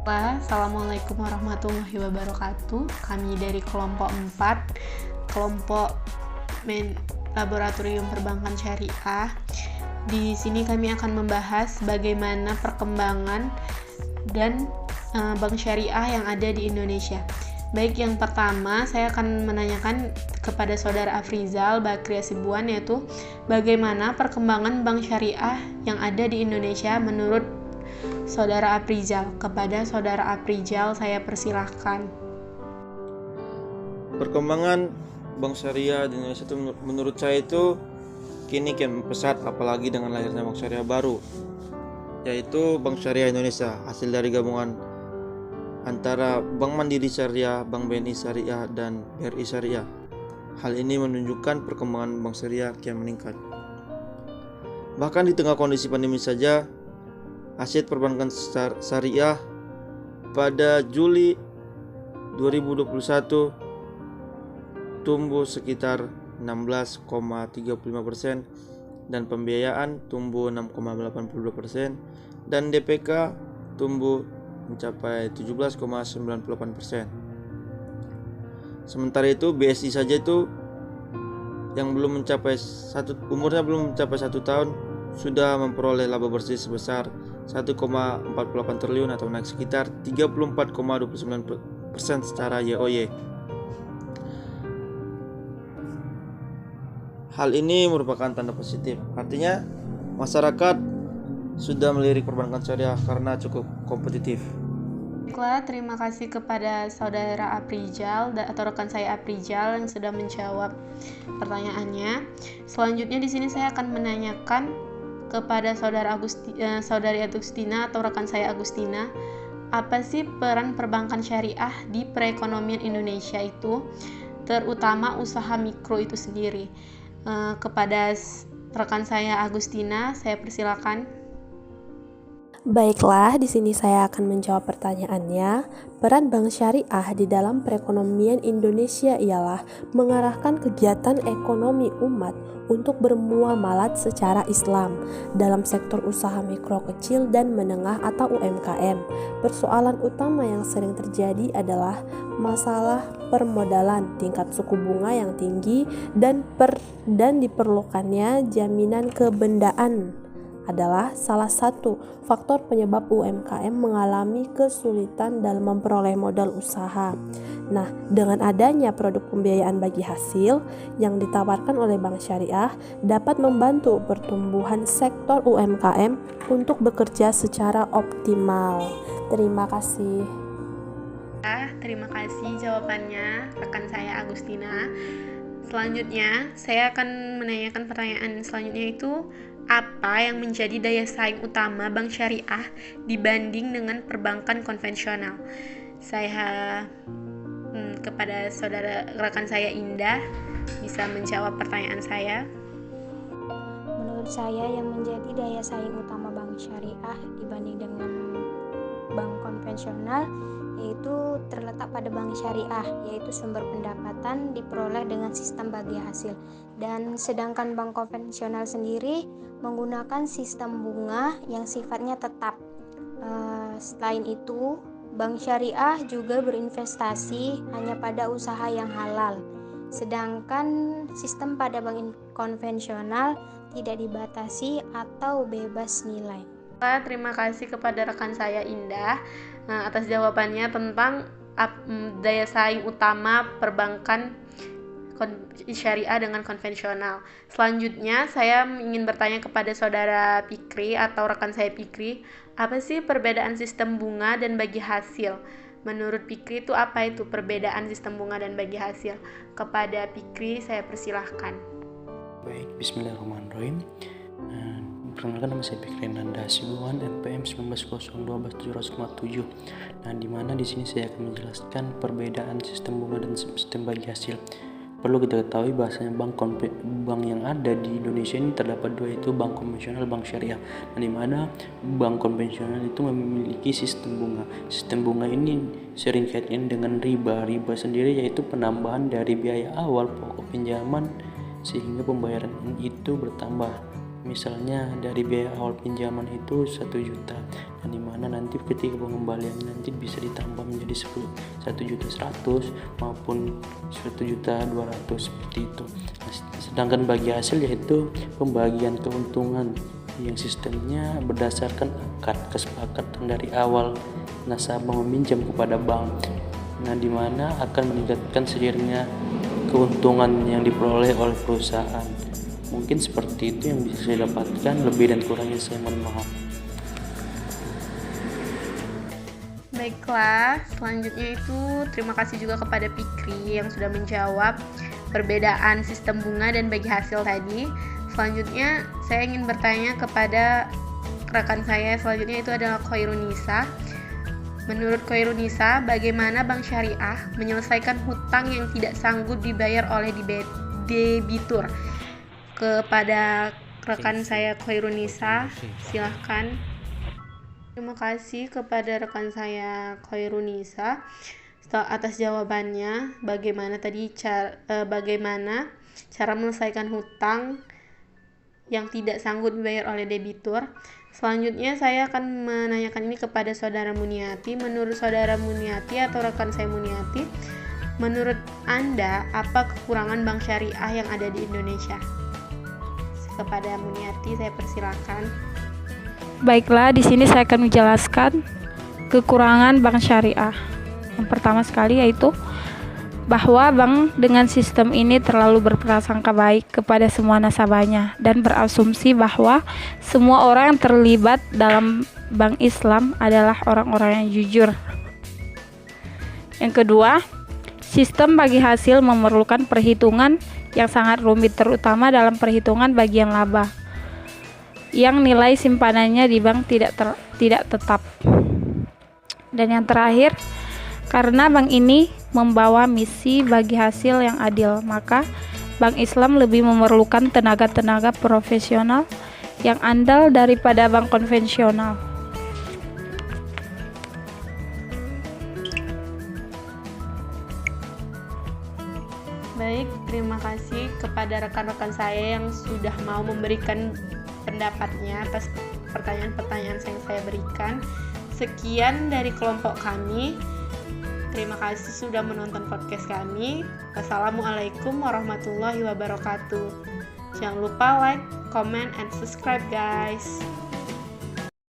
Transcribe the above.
Assalamualaikum warahmatullahi wabarakatuh. Kami dari kelompok 4, kelompok Laboratorium Perbankan Syariah. Di sini kami akan membahas bagaimana perkembangan dan bank syariah yang ada di Indonesia. Baik, yang pertama saya akan menanyakan kepada Saudara Afrizal Bakri Hasibuan, yaitu bagaimana perkembangan bank syariah yang ada di Indonesia menurut Saudara Afrizal. Kepada Saudara Afrizal saya persilahkan. Perkembangan bank syariah di Indonesia itu menurut saya itu kini kian pesat, apalagi dengan lahirnya bank syariah baru, yaitu Bank Syariah Indonesia, hasil dari gabungan antara Bank Mandiri Syariah, Bank BNI Syariah, dan BRI Syariah. Hal ini menunjukkan perkembangan bank syariah kian meningkat. Bahkan di tengah kondisi pandemi saja, aset perbankan syariah pada Juli 2021 tumbuh sekitar 16,35% dan pembiayaan tumbuh 6,82% dan DPK tumbuh mencapai 17,98%. Sementara itu BSI saja itu yang umurnya belum mencapai 1 tahun sudah memperoleh laba bersih sebesar 1,48 triliun atau naik sekitar 34,29% secara YoY. Hal ini merupakan tanda positif, artinya masyarakat sudah melirik perbankan syariah karena cukup kompetitif. Baiklah, terima kasih kepada Saudara Afrizal atau rekan saya Afrizal yang sudah menjawab pertanyaannya. Selanjutnya di sini saya akan menanyakan kepada Saudari Agustina atau rekan saya Agustina, apa sih peran perbankan syariah di perekonomian Indonesia itu, terutama usaha mikro itu sendiri? Kepada rekan saya Agustina, saya persilakan. Baiklah, di sini saya akan menjawab pertanyaannya. Peran bank syariah di dalam perekonomian Indonesia ialah mengarahkan kegiatan ekonomi umat untuk bermuamalat secara Islam dalam sektor usaha mikro kecil dan menengah atau UMKM. Persoalan utama yang sering terjadi adalah masalah permodalan, tingkat suku bunga yang tinggi dan diperlukannya jaminan kebendaan adalah salah satu faktor penyebab UMKM mengalami kesulitan dalam memperoleh modal usaha. Nah, dengan adanya produk pembiayaan bagi hasil yang ditawarkan oleh bank syariah dapat membantu pertumbuhan sektor UMKM untuk bekerja secara optimal. Terima kasih. Terima kasih jawabannya rekan saya Agustina. Selanjutnya, saya akan menanyakan pertanyaan selanjutnya, itu apa yang menjadi daya saing utama bank syariah dibanding dengan perbankan konvensional? Saya kepada saudara rekan saya Indah bisa menjawab pertanyaan saya. Menurut saya yang menjadi daya saing utama bank syariah dibanding dengan bank konvensional yaitu terletak pada bank syariah, yaitu sumber pendapatan diperoleh dengan sistem bagi hasil, dan sedangkan bank konvensional sendiri menggunakan sistem bunga yang sifatnya tetap. Selain itu, bank syariah juga berinvestasi hanya pada usaha yang halal, sedangkan sistem pada bank konvensional tidak dibatasi atau bebas nilai. Terima kasih kepada rekan saya Indah atas jawabannya tentang daya saing utama perbankan syariah dengan konvensional. Selanjutnya saya ingin bertanya kepada saudara Fikri atau rekan saya Fikri, apa sih perbedaan sistem bunga dan bagi hasil? Menurut Fikri itu apa itu perbedaan sistem bunga dan bagi hasil? Kepada Fikri saya persilahkan. Baik, bismillahirrahmanirrahim. Perkenalkan, nama saya Fikri Nanda Hasibuan, NPM 190127. Nah, di mana di sini saya akan menjelaskan perbedaan sistem bunga dan sistem bagi hasil. Perlu kita ketahui bahasanya bank yang ada di Indonesia ini terdapat dua, yaitu bank konvensional, bank syariah. Nah, di mana bank konvensional itu memiliki sistem bunga. Sistem bunga ini sering kaitan dengan riba. Riba sendiri yaitu penambahan dari biaya awal pokok pinjaman sehingga pembayaran itu bertambah. Misalnya dari biaya awal pinjaman itu 1 juta, dan dimana nanti ketika pengembaliannya nanti bisa ditambah menjadi 1.100.000 maupun 1.200.000 seperti itu. Sedangkan bagi hasil yaitu pembagian keuntungan yang sistemnya berdasarkan akad kesepakatan dari awal nasabah meminjam kepada bank. Nah, dimana akan meningkatkan seiringnya keuntungan yang diperoleh oleh perusahaan. Mungkin seperti itu yang bisa saya dapatkan, lebih dan kurangnya saya mohon maaf. Baiklah, selanjutnya itu terima kasih juga kepada Fikri yang sudah menjawab perbedaan sistem bunga dan bagi hasil tadi. Selanjutnya saya ingin bertanya kepada rekan saya selanjutnya itu adalah Khairunisa. Menurut Khairunisa, bagaimana Bank Syariah menyelesaikan hutang yang tidak sanggup dibayar oleh debitur? Kepada rekan saya Khairunisa, silahkan. Terima kasih kepada rekan saya Khairunisa atas jawabannya. Bagaimana cara menyelesaikan hutang yang tidak sanggup dibayar oleh debitur. Selanjutnya saya akan menanyakan ini kepada saudara Muniati. Menurut saudara Muniati atau rekan saya Muniati, menurut Anda apa kekurangan bank syariah yang ada di Indonesia? Kepada Muniati saya persilakan. Baiklah, di sini saya akan menjelaskan kekurangan bank syariah. Yang pertama sekali yaitu bahwa bank dengan sistem ini terlalu berprasangka baik kepada semua nasabahnya dan berasumsi bahwa semua orang yang terlibat dalam bank Islam adalah orang-orang yang jujur. Yang kedua, sistem bagi hasil memerlukan perhitungan yang sangat rumit, terutama dalam perhitungan bagian laba yang nilai simpanannya di bank tidak tetap. Dan yang terakhir, karena bank ini membawa misi bagi hasil yang adil, maka bank Islam lebih memerlukan tenaga-tenaga profesional yang andal daripada bank konvensional. Baik, terima kasih kepada rekan-rekan saya yang sudah mau memberikan pendapatnya atas pertanyaan-pertanyaan yang saya berikan. Sekian dari kelompok kami. Terima kasih sudah menonton podcast kami. Wassalamualaikum warahmatullahi wabarakatuh. Jangan lupa like, comment, and subscribe guys.